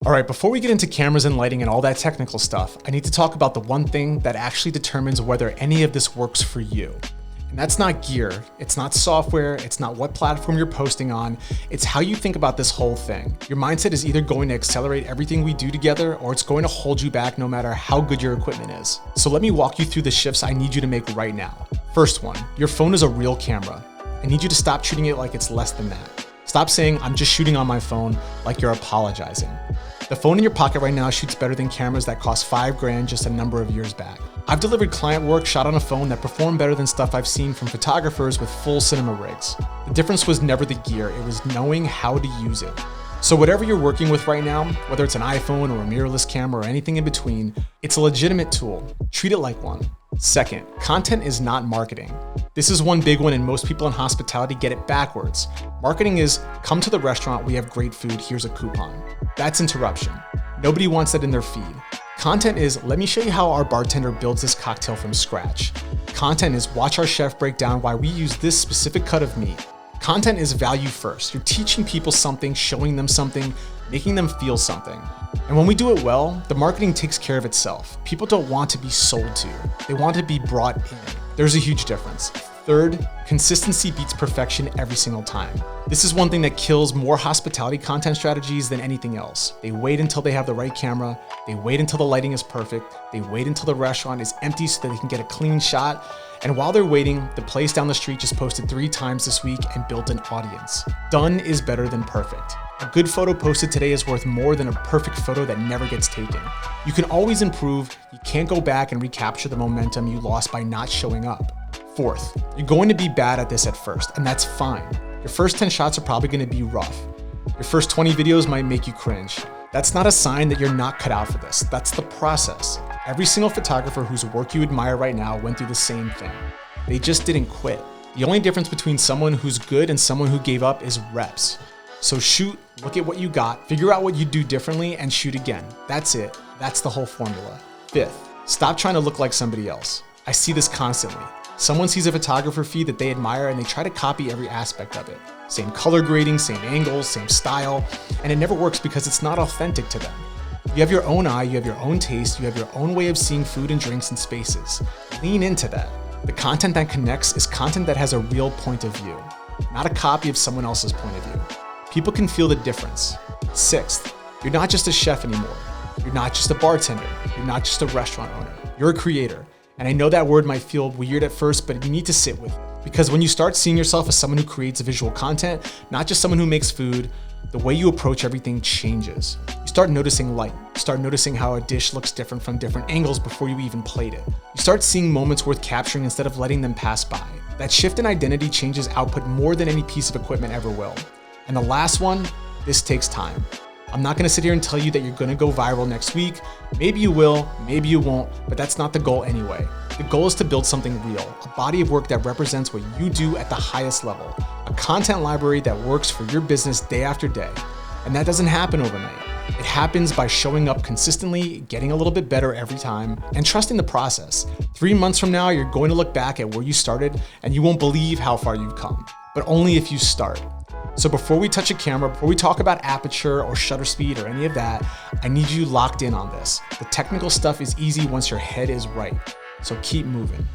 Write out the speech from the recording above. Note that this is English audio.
All right, before we get into cameras and lighting and all that technical stuff, I need to talk about the one thing that actually determines whether any of this works for you. And that's not gear, it's not software, it's not what platform you're posting on, it's how you think about this whole thing. Your mindset is either going to accelerate everything we do together, or it's going to hold you back no matter how good your equipment is. So let me walk you through the shifts I need you to make right now. First one, your phone is a real camera. I need you to stop treating it like it's less than that. Stop saying, I'm just shooting on my phone, like you're apologizing. The phone in your pocket right now shoots better than cameras that cost $5,000 just a number of years back. I've delivered client work shot on a phone that performed better than stuff I've seen from photographers with full cinema rigs. The difference was never the gear, it was knowing how to use it. So whatever you're working with right now, whether it's an iPhone or a mirrorless camera or anything in between, it's a legitimate tool. Treat it like one. Second, content is not marketing. This is one big one, and most people in hospitality get it backwards. Marketing is, come to the restaurant, we have great food, here's a coupon. That's interruption. Nobody wants that in their feed. Content is, let me show you how our bartender builds this cocktail from scratch. Content is, watch our chef break down why we use this specific cut of meat. Content is value first. You're teaching people something, showing them something, making them feel something. And when we do it well, the marketing takes care of itself. People don't want to be sold to. They want to be brought in. There's a huge difference. Third, consistency beats perfection every single time. This is one thing that kills more hospitality content strategies than anything else. They wait until they have the right camera. They wait until the lighting is perfect. They wait until the restaurant is empty so that they can get a clean shot. And while they're waiting, the place down the street just posted 3 times this week and built an audience. Done is better than perfect. A good photo posted today is worth more than a perfect photo that never gets taken. You can always improve. You can't go back and recapture the momentum you lost by not showing up. Fourth, you're going to be bad at this at first, and that's fine. Your first 10 shots are probably going to be rough. Your first 20 videos might make you cringe. That's not a sign that you're not cut out for this. That's the process. Every single photographer whose work you admire right now went through the same thing. They just didn't quit. The only difference between someone who's good and someone who gave up is reps. So shoot, look at what you got, figure out what you do differently, and shoot again. That's it. That's the whole formula. Fifth, stop trying to look like somebody else. I see this constantly. Someone sees a photographer feed that they admire and they try to copy every aspect of it. Same color grading, same angles, same style, and it never works because it's not authentic to them. You have your own eye, you have your own taste, you have your own way of seeing food and drinks and spaces. Lean into that. The content that connects is content that has a real point of view, not a copy of someone else's point of view. People can feel the difference. Sixth, you're not just a chef anymore. You're not just a bartender. You're not just a restaurant owner. You're a creator. And I know that word might feel weird at first, but you need to sit with it. Because when you start seeing yourself as someone who creates visual content, not just someone who makes food, the way you approach everything changes. You start noticing light. You start noticing how a dish looks different from different angles before you even plate it. You start seeing moments worth capturing instead of letting them pass by. That shift in identity changes output more than any piece of equipment ever will. And the last one, this takes time. I'm not gonna sit here and tell you that you're gonna go viral next week. Maybe you will, maybe you won't, but that's not the goal anyway. The goal is to build something real, a body of work that represents what you do at the highest level, a content library that works for your business day after day. And that doesn't happen overnight. It happens by showing up consistently, getting a little bit better every time, and trusting the process. 3 months from now, you're going to look back at where you started and you won't believe how far you've come, but only if you start. So before we touch a camera, before we talk about aperture or shutter speed or any of that, I need you locked in on this. The technical stuff is easy once your head is right. So keep moving.